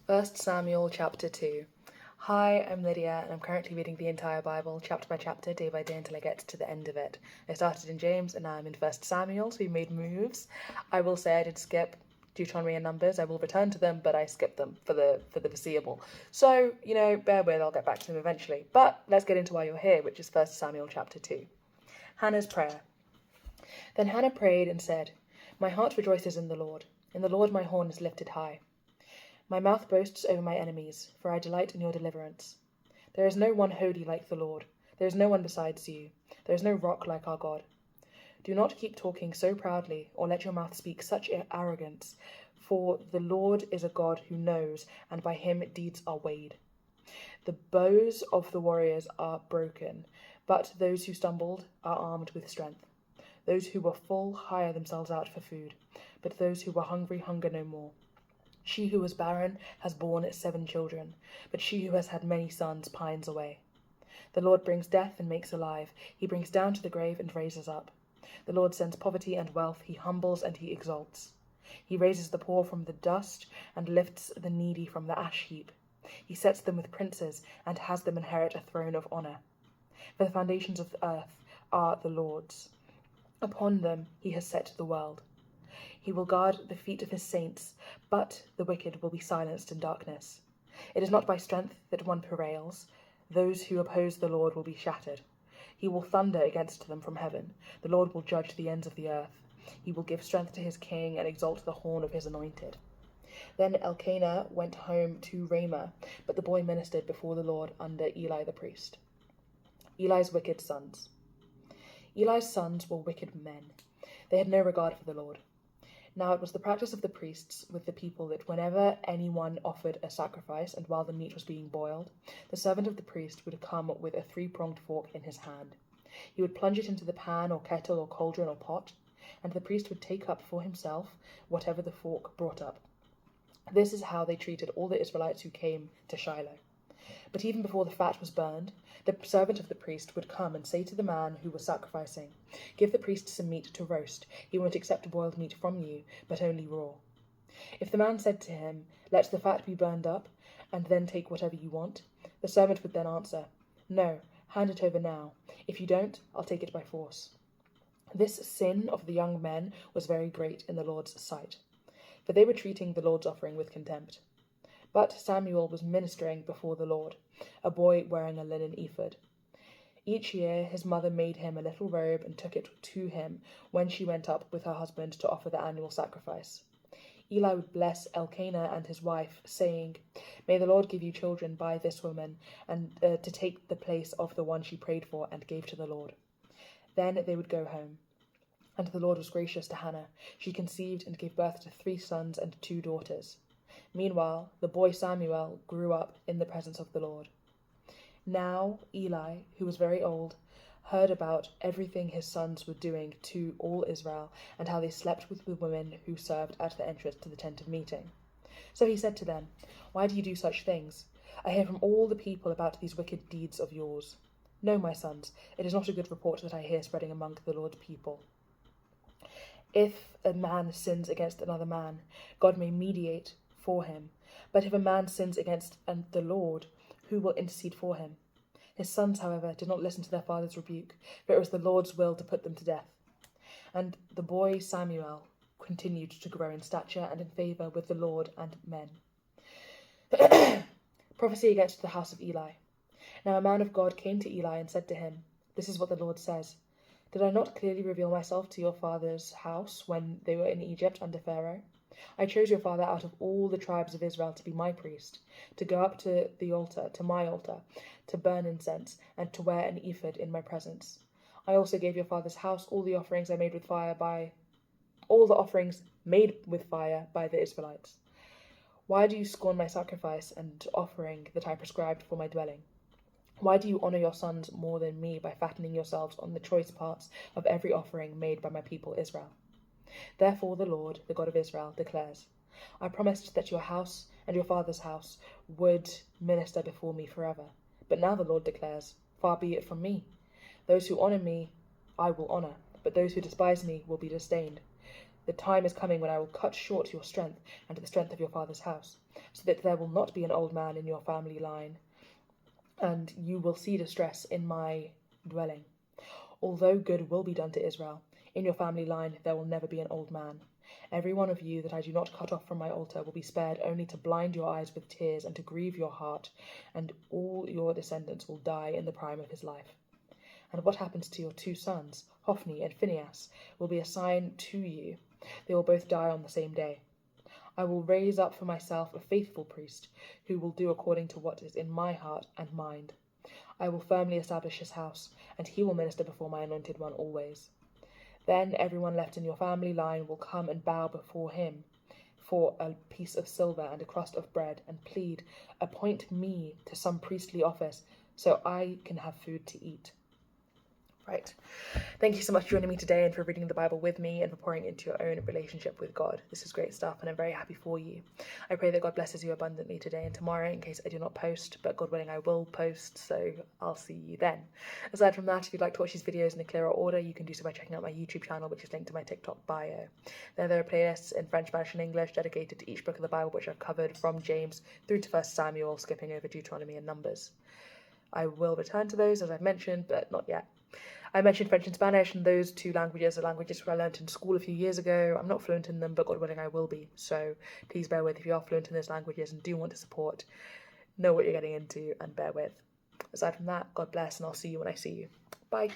1 Samuel chapter 2. Hi, I'm Lydia, and I'm currently reading the entire Bible, chapter by chapter, day by day, until I get to the end of it. I started in James, and now I'm in 1 Samuel, so we made moves. I will say I did skip Deuteronomy and Numbers. I will return to them, but I skipped them for the foreseeable. So, bear with, I'll get back to them eventually. But let's get into why you're here, which is 1 Samuel chapter 2. Hannah's prayer. Then Hannah prayed and said, "My heart rejoices in the Lord. In the Lord my horn is lifted high. My mouth boasts over my enemies, for I delight in your deliverance. There is no one holy like the Lord. There is no one besides you. There is no rock like our God. Do not keep talking so proudly, or let your mouth speak such arrogance, for the Lord is a God who knows, and by him deeds are weighed. The bows of the warriors are broken, but those who stumbled are armed with strength. Those who were full hire themselves out for food, but those who were hungry hunger no more. She who was barren has borne 7 children, but she who has had many sons pines away. The Lord brings death and makes alive. He brings down to the grave and raises up. The Lord sends poverty and wealth. He humbles and he exalts. He raises the poor from the dust and lifts the needy from the ash heap. He sets them with princes and has them inherit a throne of honor. For the foundations of the earth are the Lord's. Upon them he has set the world. He will guard the feet of his saints, but the wicked will be silenced in darkness. It is not by strength that one prevails. Those who oppose the Lord will be shattered. He will thunder against them from heaven. The Lord will judge the ends of the earth. He will give strength to his king and exalt the horn of his anointed. Then Elkanah went home to Ramah, but the boy ministered before the Lord under Eli the priest. Eli's wicked sons. Eli's sons were wicked men. They had no regard for the Lord. Now it was the practice of the priests with the people that whenever anyone offered a sacrifice, and while the meat was being boiled, the servant of the priest would come with a 3-pronged fork in his hand. He would plunge it into the pan or kettle or cauldron or pot, and the priest would take up for himself whatever the fork brought up. This is how they treated all the Israelites who came to Shiloh. But even before the fat was burned, the servant of the priest would come and say to the man who was sacrificing, "Give the priest some meat to roast. He won't accept boiled meat from you, but only raw." If the man said to him, "Let the fat be burned up, and then take whatever you want," the servant would then answer, "No, hand it over now. If you don't, I'll take it by force." This sin of the young men was very great in the Lord's sight, for they were treating the Lord's offering with contempt. But Samuel was ministering before the Lord, a boy wearing a linen ephod. Each year his mother made him a little robe and took it to him when she went up with her husband to offer the annual sacrifice. Eli would bless Elkanah and his wife, saying, "May the Lord give you children by this woman, and to take the place of the one she prayed for and gave to the Lord." Then they would go home. And the Lord was gracious to Hannah. She conceived and gave birth to 3 sons and 2 daughters. Meanwhile, the boy Samuel grew up in the presence of the Lord. Now Eli, who was very old, heard about everything his sons were doing to all Israel, and how they slept with the women who served at the entrance to the tent of meeting. So he said to them, "Why do you do such things? I hear from all the people about these wicked deeds of yours. No, my sons, it is not a good report that I hear spreading among the Lord's people. If a man sins against another man, God may mediate for him. But if a man sins against the Lord, who will intercede for him?" His sons, however, did not listen to their father's rebuke, for it was the Lord's will to put them to death. And the boy Samuel continued to grow in stature and in favour with the Lord and men. Prophecy against the house of Eli. Now a man of God came to Eli and said to him, "This is what the Lord says. Did I not clearly reveal myself to your father's house when they were in Egypt under Pharaoh? I chose your father out of all the tribes of Israel to be my priest, to go up to the altar, to my altar, to burn incense, and to wear an ephod in my presence. I also gave your father's house all the offerings made with fire by the Israelites. Why do you scorn my sacrifice and offering that I prescribed for my dwelling? Why do you honor your sons more than me by fattening yourselves on the choice parts of every offering made by my people Israel? Therefore the Lord, the God of Israel, declares, I promised that your house and your father's house would minister before me forever. But now the Lord declares, far be it from me. Those who honor me I will honor, but those who despise me will be disdained. The time is coming when I will cut short your strength and the strength of your father's house, so that there will not be an old man in your family line, and you will see distress in my dwelling. Although good will be done to Israel, in your family line there will never be an old man. Every one of you that I do not cut off from my altar will be spared only to blind your eyes with tears and to grieve your heart, and all your descendants will die in the prime of his life. And what happens to your 2 sons, Hophni and Phinehas, will be a sign to you. They will both die on the same day. I will raise up for myself a faithful priest, who will do according to what is in my heart and mind. I will firmly establish his house, and he will minister before my anointed one always. Then everyone left in your family line will come and bow before him for a piece of silver and a crust of bread, and plead, "Appoint me to some priestly office, so I can have food to eat." Right. Thank you so much for joining me today and for reading the Bible with me and for pouring into your own relationship with God. This is great stuff and I'm very happy for you. I pray that God blesses you abundantly today and tomorrow, in case I do not post, but God willing I will post, so I'll see you then. Aside from that, if you'd like to watch these videos in a clearer order, you can do so by checking out my YouTube channel, which is linked to my TikTok bio. There are playlists in French, Spanish and English dedicated to each book of the Bible, which I've covered from James through to 1 Samuel, skipping over Deuteronomy and Numbers. I will return to those, as I've mentioned, but not yet. I mentioned French and Spanish, and those 2 languages are languages I learnt in school a few years ago. I'm not fluent in them, but God willing I will be. So please bear with if you are fluent in those languages and do want to support. Know what you're getting into and bear with. Aside from that, God bless, and I'll see you when I see you. Bye.